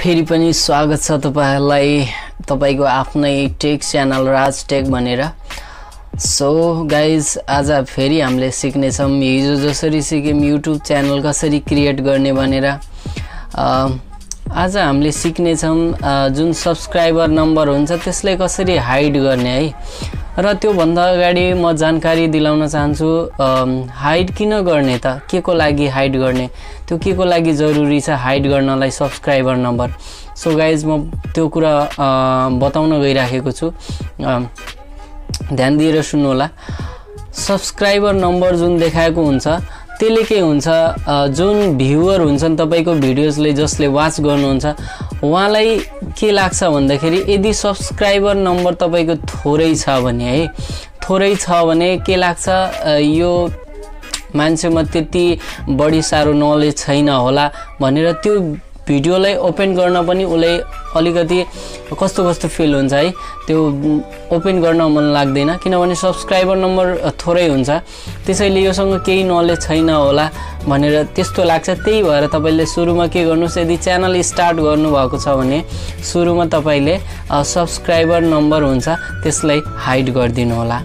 फेरि पनि स्वागत छ तपाईहरुलाई तपाईको आफ्नै टेक च्यानल राज टेक भनेर। सो गाइज आज फेरि हामीले सिक्ने छौं हिजो जसरी सिक्यौं युट्युब च्यानल कसरी क्रिएट गर्ने भनेर। आज हामीले सिक्ने छौं जुन सब्स्क्राइबर नम्बर हुन्छ त्यसलाई कसरी हाइड गर्ने है। र त्यो भन्दा अगाडि म जानकारी दिलाउन चाहन्छु हाइड किन गर्ने त, केको लागि हाइड गर्ने, त्यो केको लागि जरुरी छ हाइड गर्नलाई सब्स्क्राइबर नम्बर। सो गाइज म त्यो कुरा बताउन गइराखेको छु, ध्यान दिएर सुन्नु होला। सब्स्क्राइबर नम्बर जुन देखाएको हुन्छ त्यसले के हुन्छ, जुन भ्युअर हुन्छन् तपाईको भिडियोजले जसले वाच गर्नुहुन्छ उहाँलाई के लाग्छ भन्दाखेरि यदि सब्स्क्राइबर नम्बर तपाईको थोरै छ भने है, थोरै छ भने के लाग्छ, यो मान्छेमा त्यति बढी सारो नलेज छैन होला भनेर त्यो भिडियोलाई ओपन गर्न पनि उलाई अलिकति कस्तो फिल हुन्छ है, त्यो ओपन गर्न मन लाग्दैन किनभने सब्स्क्राइबर नम्बर थोरै हुन्छ। त्यसैले योसँग केही नलेज छैन होला भनेर त्यस्तो लाग्छ। त्यही भएर तपाईले सुरुमा के गर्नुस्, यदि च्यानल स्टार्ट गर्नु भएको छ भने सुरुमा तपाईले सब्स्क्राइबर नम्बर हुन्छ त्यसलाई हाइड गरिदिनु होला,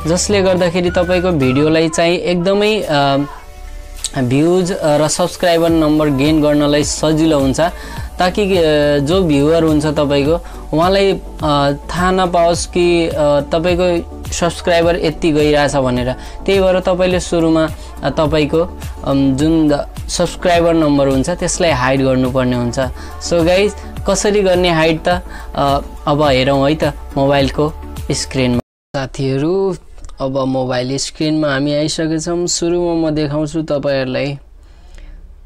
जसले गर्दाखेरि तपाईको भिडियोलाई चाहिँ एकदमै भ्यूज र सब्स्क्राइबर नम्बर गेन गर्नलाई सजिलो हुन्छ, ताकि जो भ्युअर हुन्छ तपाईको उहाँलाई थाहा नपाओस् कि तपाईको सब्स्क्राइबर यति गइरहेछ भनेर। त्यही भएर तपाईले सुरुमा तपाईको जुन सब्स्क्राइबर नम्बर हुन्छ त्यसलाई हाइड गर्नुपर्ने हुन्छ। सो गाइज कसरी गर्ने हाइड त अब हेरौँ है त मोबाइलको स्क्रिनमा। साथीहरु अब मोबाइल स्क्रिनमा हामी आइसकेछौं। सुरुमा म देखाउँछु तपाईहरुलाई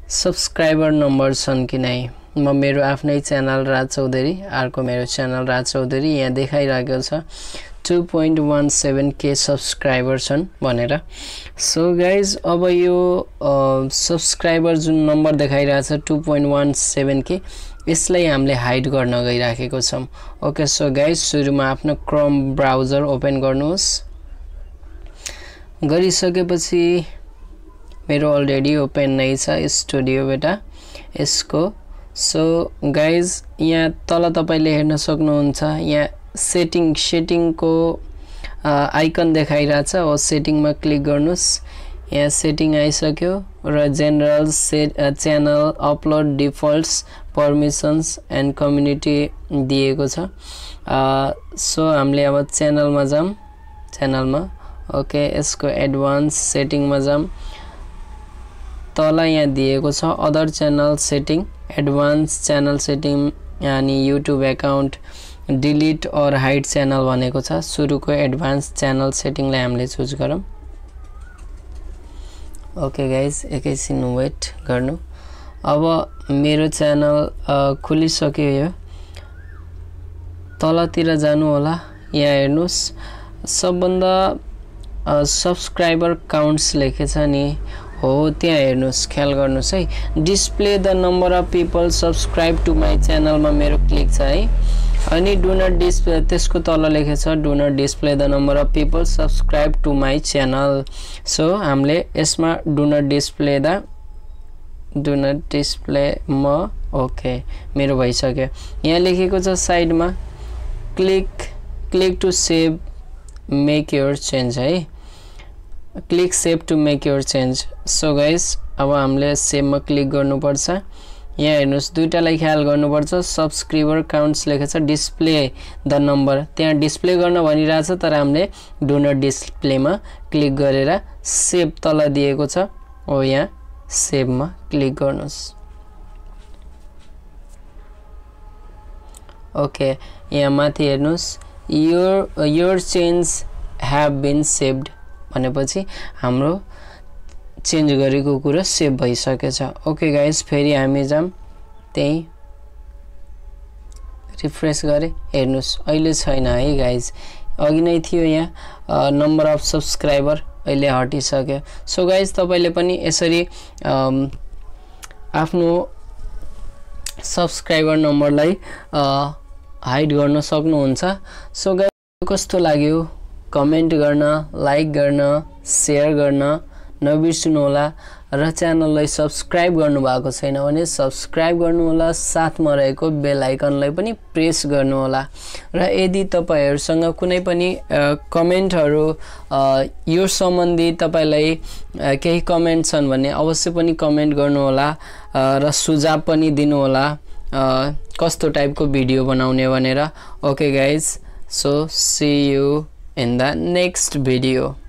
सब्स्क्राइबर नम्बर छन् कि नै। म मेरो आफ्नै च्यानल राज चौधरी, अर्को मेरो च्यानल राज चौधरी, यहाँ देखाइरहेको छ 2.17k सब्स्क्राइबर छन् भनेर। सो गाइज अब यो सब्स्क्राइबर जुन नम्बर देखाइरहेछ 2.17k यसलाई हामीले हाइड गर्न गइराखेको छौं। ओके, सो गाइज सुरुमा आफ्नो क्रोम ब्राउजर ओपन गर्नुहोस्। गरिसकेपछि मेरो अलरेडी ओपन नै छ स्टुडियो बेटा यसको। सो गाइज यहाँ तल तपाईले हेर्न सक्नुहुन्छ, यहाँ सेटिङको आइकन देखाइरहेछ, हो सेटिङमा क्लिक गर्नुस्। यहाँ सेटिङ आइसक्यो र general channel upload defaults permissions and community दिएको छ। सो हामीले अब च्यानलमा जाम, च्यानलमा ओके यसको एडभान्स सेटिङमा जाम। तल यहाँ दिएको छ other channel setting, advance channel setting यानी युट्युब अकाउन्ट डिलिट और हाइड च्यानल भनेको छ। सुरुको एडभान्स च्यानल सेटिङलाई हामीले चुज गरौँ। ओके गाइज एकैछिन वेट गर्नु। अब मेरो च्यानल खुलिसक्यो, यो तलतिर जानु होला, यहाँ हेर्नुस् सबभन्दा सब्स्क्राइबर काउन्ट्स लेखेछ नि, हो त्यहाँ हेर्नुस्, ख्याल गर्नुस् है। Display the number of people subscribe to my च्यानलमा मेरो क्लिक छ है। अनि डु नट डिस्प्ले, त्यसको तल लेखेछ do not display the number of people subscribe to my channel. So हामीले यसमा डु नट डिस्प्ले म ओके मेरो भइसक्यो। यहाँ लेखेको छ साइडमा click to save make your change है, click save to make your change. So guys अब हामीले सेभमा क्लिक गर्नुपर्छ। यहाँ हेर्नुस् दुईटालाई ख्याल गर्नुपर्छ, सब्स्क्राइबर काउन्ट्स लेखेछ डिस्प्ले द नम्बर, त्यहाँ डिस्प्ले गर्न भनिरहेछ तर हामीले डु नट डिस्प्लेमा क्लिक गरेर सेभ तल दिएको छ, हो यहाँ सेभमा क्लिक गर्नुस्। ओके यहाँ माथि हेर्नुस् your change have been saved भनेपछि हाम्रो चेन्ज गरेको कुरा सेभ भइसकेछ। ओके गाइज फेरि हामी जाम, त्यही रिफ्रेस गरे हेर्नुस् अहिले छैन है गाइज, अघि नै थियो यहाँ नम्बर अफ सब्स्क्राइबर, अहिले हटिसक्यो। सो गाइज तपाईले पनि यसरी आफ्नो सब्स्क्राइबर नम्बरलाई हाइड गर्न सक्नुहुन्छ। सो गाइज कस्तो लाग्यो कमेन्ट गर्न, लाइक गर्न, शेयर गर्न नबिर्सनु होला र च्यानललाई सब्स्क्राइब गर्नुभएको छैन भने सब्स्क्राइब गर्नुहोला, साथमा रहेको बेल आइकनलाई पनि प्रेस गर्नुहोला। र यदि तपाईहरुसँग कुनै पनि कमेन्टहरु यो सम्बन्धी तपाईलाई केही कमेन्ट छन् भने अवश्य पनि कमेन्ट गर्नुहोला र सुझाव पनि दिनुहोला कस्तो टाइपको भिडियो बनाउने भनेर। Okay guys, so see you in the next video.